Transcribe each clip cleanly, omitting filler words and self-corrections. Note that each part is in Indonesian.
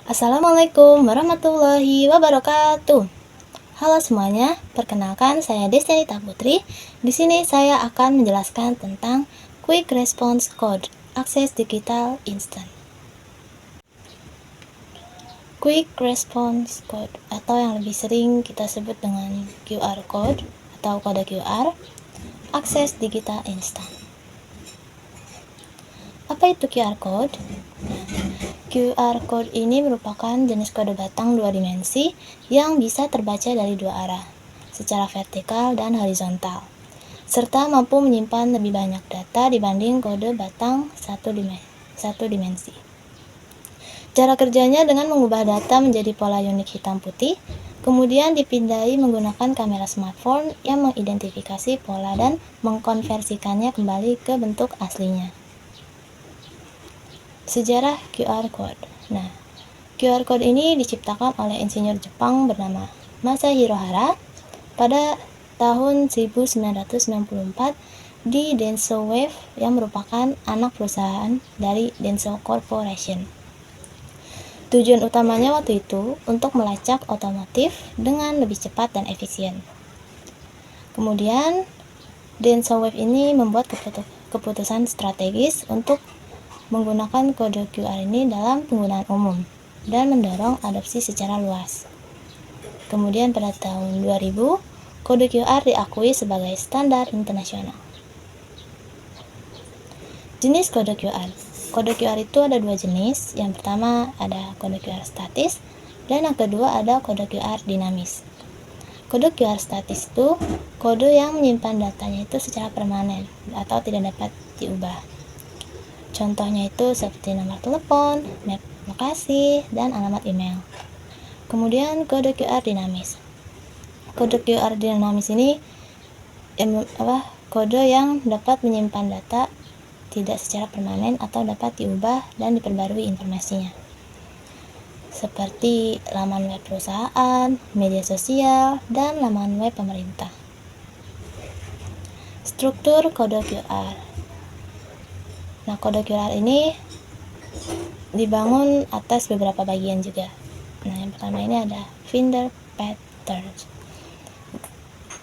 Assalamualaikum warahmatullahi wabarakatuh. Halo semuanya, perkenalkan saya Desyanita Putri. Di sini saya akan menjelaskan tentang Quick Response Code, akses digital instan. Quick Response Code atau yang lebih sering kita sebut dengan QR Code atau kode QR, akses digital instan. Apa itu QR Code? QR Code ini merupakan jenis kode batang 2 dimensi yang bisa terbaca dari 2 arah, secara vertikal dan horizontal, serta mampu menyimpan lebih banyak data dibanding kode batang 1 dimensi. Cara kerjanya dengan mengubah data menjadi pola unik hitam putih, kemudian dipindai menggunakan kamera smartphone yang mengidentifikasi pola dan mengkonversikannya kembali ke bentuk aslinya. Sejarah QR Code. Nah, QR Code ini diciptakan oleh insinyur Jepang bernama Masahiro Hara pada tahun 1994 di Denso Wave yang merupakan anak perusahaan dari Denso Corporation. Tujuan utamanya waktu itu untuk melacak otomotif dengan lebih cepat dan efisien. Kemudian, Denso Wave ini membuat keputusan strategis untuk menggunakan kode QR ini dalam penggunaan umum dan mendorong adopsi secara luas. Kemudian pada tahun 2000, kode QR diakui sebagai standar internasional. Jenis kode QR. Kode QR itu ada 2 jenis. Yang pertama ada kode QR statis dan yang kedua ada kode QR dinamis. Kode QR statis itu kode yang menyimpan datanya itu secara permanen atau tidak dapat diubah. Contohnya itu seperti nomor telepon, map lokasi, dan alamat email. Kemudian kode QR dinamis. Kode QR dinamis ini kode yang dapat menyimpan data tidak secara permanen atau dapat diubah dan diperbarui informasinya. Seperti laman web perusahaan, media sosial, dan laman web pemerintah. Struktur kode QR. Nah, kode QR ini dibangun atas beberapa bagian juga. Nah, yang pertama ini ada finder patterns.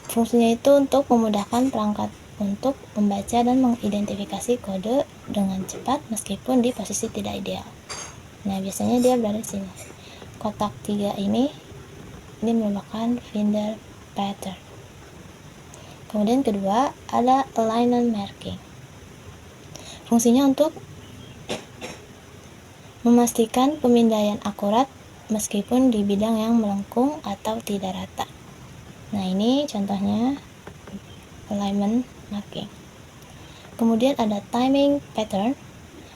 Fungsinya itu untuk memudahkan perangkat untuk membaca dan mengidentifikasi kode dengan cepat meskipun di posisi tidak ideal. Nah, biasanya dia berada di sini. Kotak 3 ini merupakan finder pattern. Kemudian kedua ada alignment marking. Fungsinya untuk memastikan pemindaian akurat meskipun di bidang yang melengkung atau tidak rata. Nah, ini contohnya alignment marking. Kemudian ada timing pattern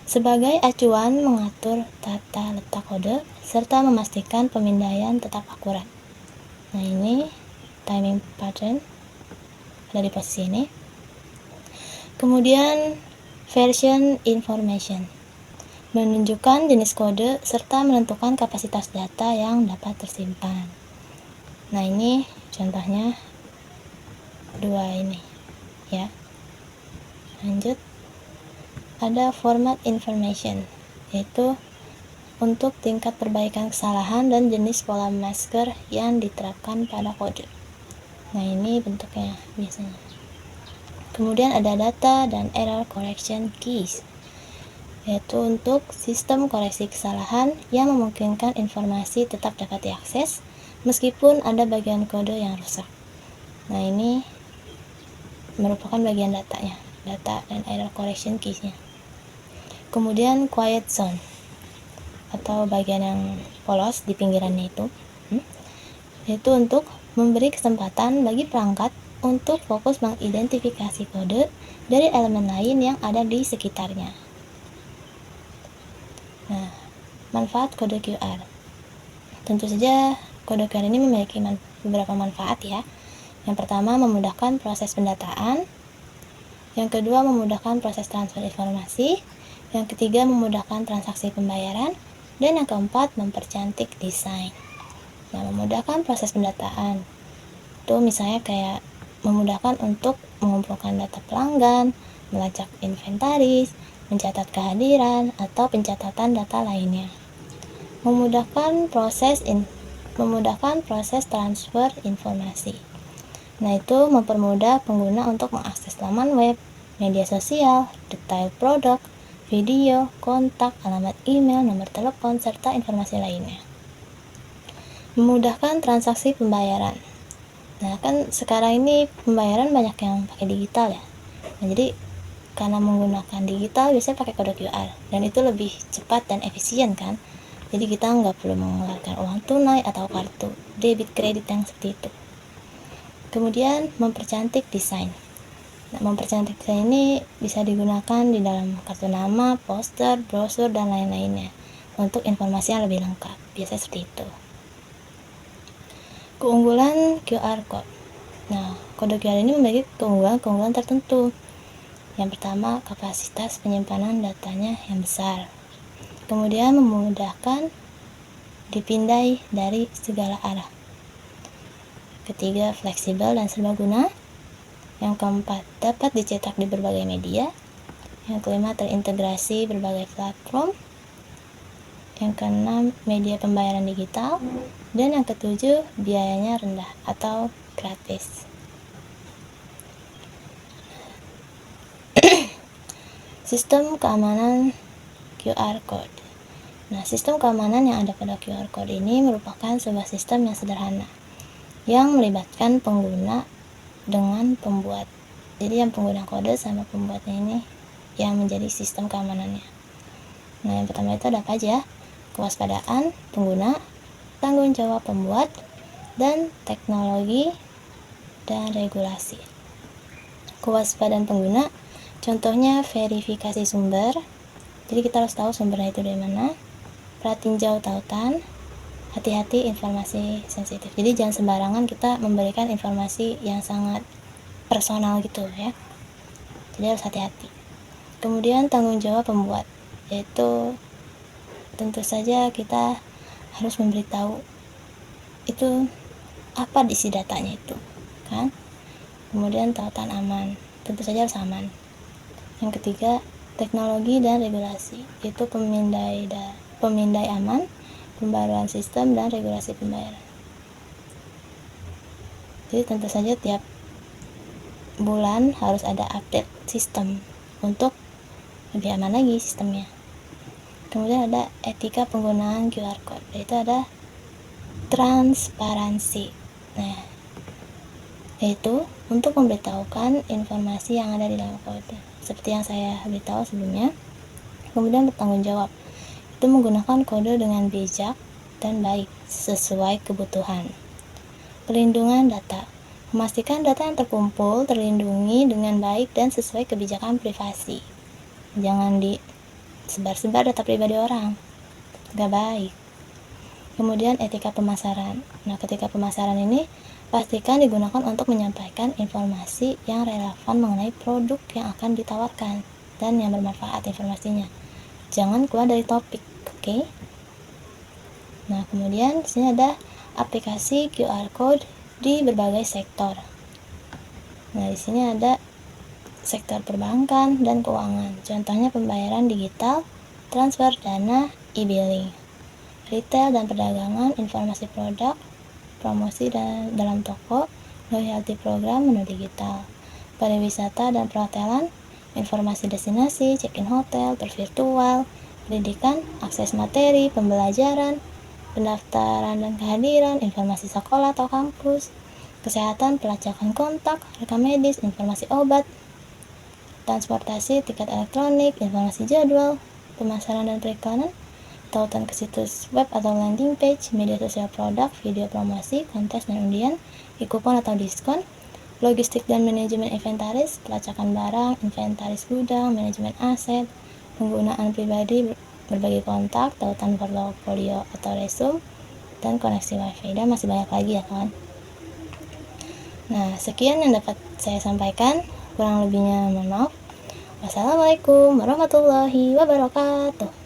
sebagai acuan mengatur tata letak kode serta memastikan pemindaian tetap akurat. Nah, ini timing pattern ada di posisi ini. Kemudian version information menunjukkan jenis kode serta menentukan kapasitas data yang dapat tersimpan. Nah, ini contohnya 2 ini ya. Lanjut, ada format information, yaitu untuk tingkat perbaikan kesalahan dan jenis pola masker yang diterapkan pada kode. Nah, ini bentuknya biasanya. Kemudian ada data dan error correction keys, yaitu untuk sistem koreksi kesalahan yang memungkinkan informasi tetap dapat diakses meskipun ada bagian kode yang rusak. Nah, ini merupakan bagian datanya, data dan error correction keys-nya. Kemudian quiet zone atau bagian yang polos di pinggirannya itu, yaitu untuk memberi kesempatan bagi perangkat untuk fokus mengidentifikasi kode dari elemen lain yang ada di sekitarnya. Nah, manfaat kode QR. Tentu saja kode QR ini memiliki beberapa manfaat ya. Yang pertama, memudahkan proses pendataan. Yang kedua, memudahkan proses transfer informasi. Yang ketiga, memudahkan transaksi pembayaran. Dan yang keempat, mempercantik desain. Nah, memudahkan proses pendataan itu misalnya kayak memudahkan untuk mengumpulkan data pelanggan, melacak inventaris, mencatat kehadiran, atau pencatatan data lainnya. memudahkan proses transfer informasi. Nah, itu mempermudah pengguna untuk mengakses laman web, media sosial, detail produk, video, kontak, alamat email, nomor telepon, serta informasi lainnya. Memudahkan transaksi pembayaran. Nah, kan sekarang ini pembayaran banyak yang pakai digital ya. Nah, jadi karena menggunakan digital biasanya pakai kode QR, dan itu lebih cepat dan efisien kan. Jadi kita nggak perlu mengeluarkan uang tunai atau kartu debit kredit yang seperti itu. Kemudian mempercantik desain. Nah, mempercantik desain ini bisa digunakan di dalam kartu nama, poster, brosur, dan lain-lainnya untuk informasi yang lebih lengkap. Biasanya seperti itu. Keunggulan QR Code. Nah, kode QR ini memiliki keunggulan tertentu. Yang pertama, kapasitas penyimpanan datanya yang besar. Kemudian memudahkan dipindai dari segala arah. Ketiga, fleksibel dan serbaguna. Yang keempat, dapat dicetak di berbagai media. Yang kelima, terintegrasi berbagai platform. Yang keenam, media pembayaran digital. Dan yang ketujuh, biayanya rendah atau gratis. Sistem keamanan QR Code. Nah, sistem keamanan yang ada pada QR Code ini merupakan sebuah sistem yang sederhana yang melibatkan pengguna dengan pembuat. Jadi yang pengguna kode sama pembuatnya ini yang menjadi sistem keamanannya. Nah, yang pertama itu ada apa aja? Kewaspadaan pengguna, tanggung jawab pembuat, dan teknologi dan regulasi. Kewaspadaan pengguna, contohnya verifikasi sumber. Jadi kita harus tahu sumbernya itu dari mana. Pratinjau tautan, hati-hati informasi sensitif. Jadi jangan sembarangan kita memberikan informasi yang sangat personal gitu ya. Jadi harus hati-hati. Kemudian tanggung jawab pembuat, yaitu tentu saja kita harus memberitahu itu apa isi datanya itu, kan? Kemudian tautan aman, tentu saja harus aman. Yang ketiga, teknologi dan regulasi, yaitu pemindai aman, pembaruan sistem, dan regulasi pembayaran. Jadi tentu saja tiap bulan harus ada update sistem untuk lebih aman lagi sistemnya. Kemudian ada etika penggunaan QR Code, yaitu ada transparansi. Nah, yaitu untuk memberitahukan informasi yang ada di dalam kode, seperti yang saya beritahu sebelumnya. Kemudian bertanggung jawab, itu menggunakan kode dengan bijak dan baik sesuai kebutuhan. Pelindungan data, memastikan data yang terkumpul terlindungi dengan baik dan sesuai kebijakan privasi. Jangan disebar-sebar data pribadi orang, gak baik. Kemudian etika pemasaran. Nah, ketika pemasaran ini pastikan digunakan untuk menyampaikan informasi yang relevan mengenai produk yang akan ditawarkan dan yang bermanfaat informasinya. Jangan keluar dari topik, oke? Nah, kemudian di sini ada aplikasi QR Code di berbagai sektor. Nah, di sini ada sektor perbankan dan keuangan. Contohnya pembayaran digital, transfer dana, e-billing. Retail dan perdagangan, informasi produk, promosi dalam toko, loyalty program menu digital. Pariwisata dan perhotelan, informasi destinasi, check-in hotel, tour virtual. Pendidikan, akses materi, pembelajaran, pendaftaran dan kehadiran, informasi sekolah atau kampus. Kesehatan, pelacakan kontak, rekam medis, informasi obat. Transportasi, tiket elektronik, informasi jadwal. Pemasaran dan periklanan, tautan ke situs web atau landing page, media sosial produk, video promosi, kontes dan undian, e-kupon atau diskon. Logistik dan manajemen inventaris, pelacakan barang, inventaris gudang, manajemen aset, penggunaan pribadi, berbagi kontak, tautan portofolio atau resume, dan koneksi wifi, dan masih banyak lagi ya kawan. Nah, sekian yang dapat saya sampaikan, kurang lebihnya mohon maaf. Wassalamualaikum warahmatullahi wabarakatuh.